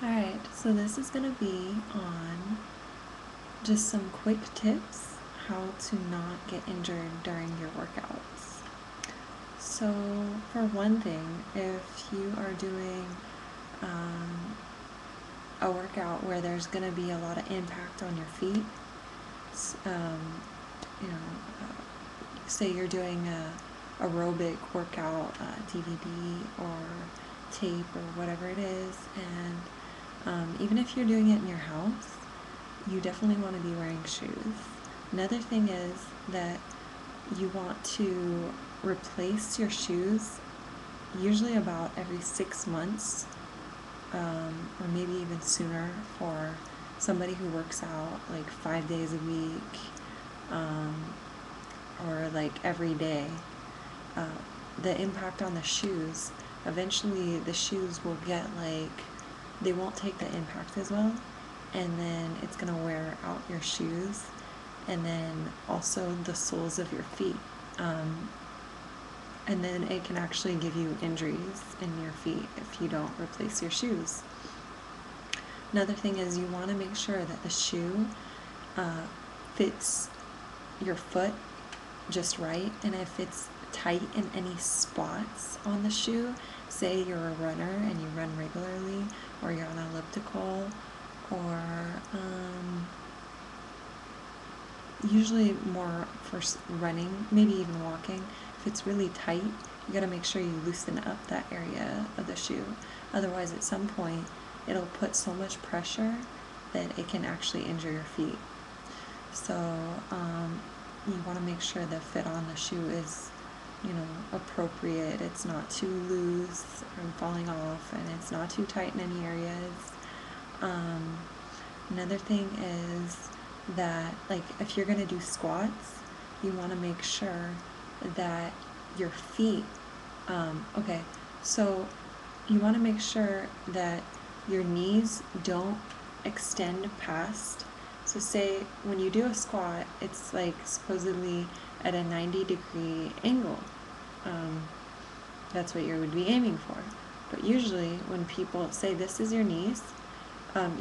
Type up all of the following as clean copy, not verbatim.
Alright, so this is going to be on just some quick tips how to not get injured during your workouts. So, for one thing, if you are doing a workout where there's going to be a lot of impact on your feet, you know, say you're doing a aerobic workout, DVD or tape or whatever it is, and even if you're doing it in your house, you definitely want to be wearing shoes. Another thing is that you want to replace your shoes usually about every 6 months, or maybe even sooner for somebody who works out like 5 days a week, or like every day. The impact on the shoes, eventually the shoes will get they won't take the impact as well, and then it's going to wear out your shoes, and then also the soles of your feet. And then it can actually give you injuries in your feet if you don't replace your shoes. Another thing is you want to make sure that the shoe fits your foot just right, and if it's tight in any spots on the shoe, say you're a runner and you run regularly, or you're on an elliptical, or usually more for running, maybe even walking, if it's really tight, you gotta make sure you loosen up that area of the shoe. Otherwise, at some point, it'll put so much pressure that it can actually injure your feet. So you want to make sure the fit on the shoe is, appropriate. It's not too loose and falling off, and it's not too tight in any areas. Another thing is that, if you're going to do squats, you want to make sure that your feet, so you want to make sure that your knees don't extend past. So say when you do a squat, it's supposedly at a 90-degree angle. That's what you would be aiming for. But usually when people say this is your knees, and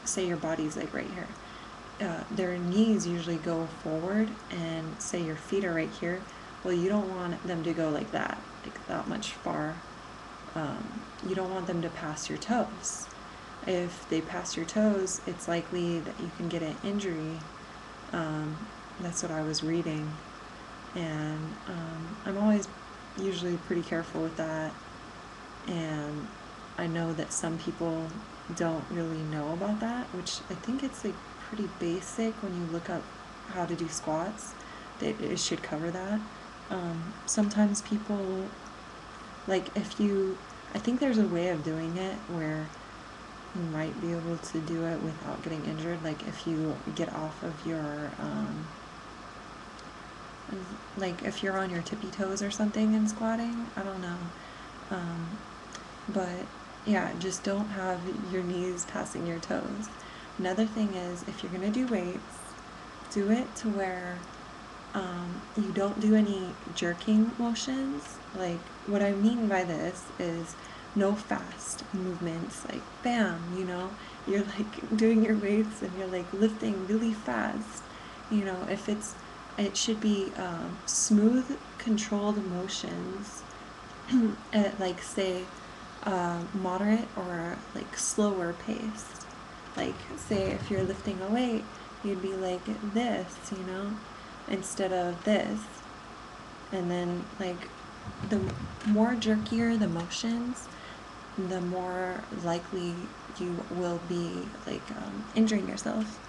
say your body's right here, their knees usually go forward, and say your feet are right here. Well, you don't want them to go like that much far. You don't want them to pass your toes. If they pass your toes, it's likely that you can get an injury. That's what I was reading. And I'm always usually pretty careful with that. And I know that some people don't really know about that, which I think it's pretty basic when you look up how to do squats. It should cover that. Sometimes people, I think there's a way of doing it where you might be able to do it without getting injured. If you get off of your, if you're on your tippy toes or something and squatting, I don't know. But yeah, just don't have your knees passing your toes. Another thing is, if you're going to do weights, do it to where you don't do any jerking motions. What I mean by this is no fast movements, bam, you're doing your weights and you're lifting really fast. It should be smooth, controlled motions at say moderate or slower pace. Say if you're lifting a weight, you'd be like this, instead of this. And then the more jerkier the motions, the more likely you will be injuring yourself.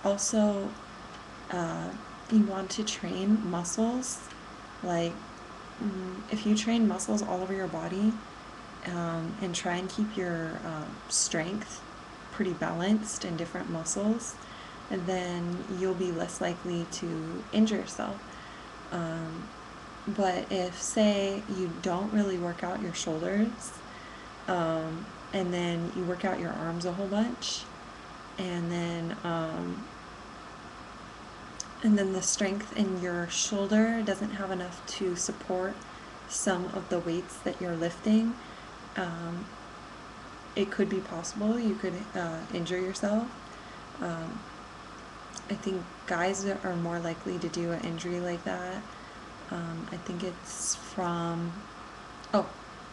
Also, you want to train muscles. If you train muscles all over your body, and try and keep your strength pretty balanced in different muscles, and then you'll be less likely to injure yourself. But if, say, you don't really work out your shoulders, and then you work out your arms a whole bunch, and then the strength in your shoulder doesn't have enough to support, some of the weights that you're lifting, it could be possible you could injure yourself. I think guys are more likely to do an injury like that. I think it's from, oh,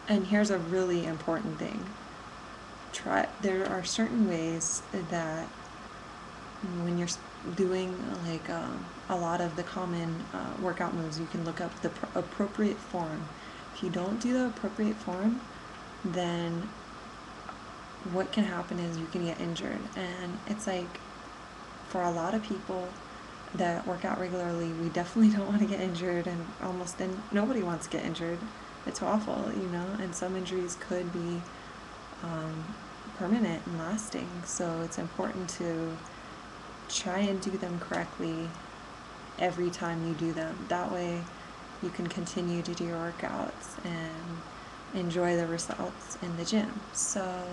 and here's a really important thing. There are certain ways that when you're doing like a lot of the common workout moves, you can look up the appropriate form. If you don't do the appropriate form, then what can happen is you can get injured. And it's like, for a lot of people that work out regularly, we definitely don't want to get injured, and nobody wants to get injured. It's awful, and some injuries could be permanent and lasting. So it's important to try and do them correctly every time you do them. That way you can continue to do your workouts and enjoy the results in the gym. So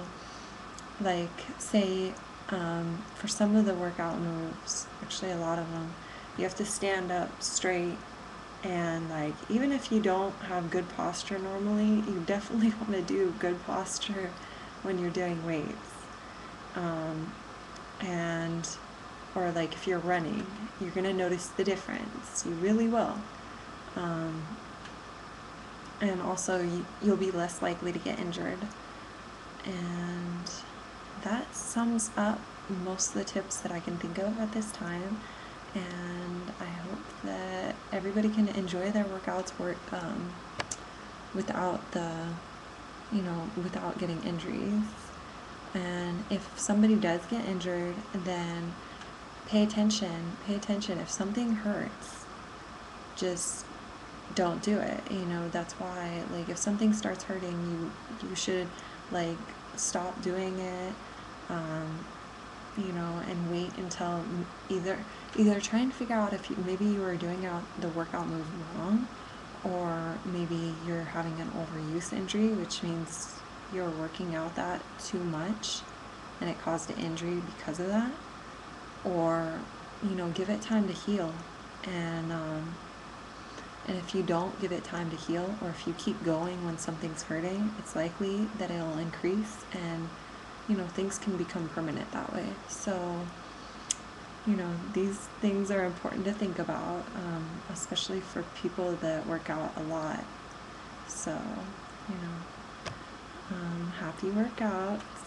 like, say, for some of the workout moves, actually a lot of them, you have to stand up straight, and like, even if you don't have good posture normally, you definitely want to do good posture when you're doing weights. Or like if you're running, you're going to notice the difference. You really will. And also you'll be less likely to get injured. And that sums up most of the tips that I can think of at this time. And I hope that everybody can enjoy their workouts without without getting injuries. And if somebody does get injured, then pay attention. If something hurts, just don't do it. That's why, like, if something starts hurting, you should, like, stop doing it, and wait until either try and figure out if maybe you are doing the workout move wrong, or maybe you're having an overuse injury, which means you're working out that too much and it caused an injury because of that. Or, give it time to heal. And if you don't give it time to heal, or if you keep going when something's hurting, it's likely that it'll increase, and things can become permanent that way. So these things are important to think about, especially for people that work out a lot. So happy workouts.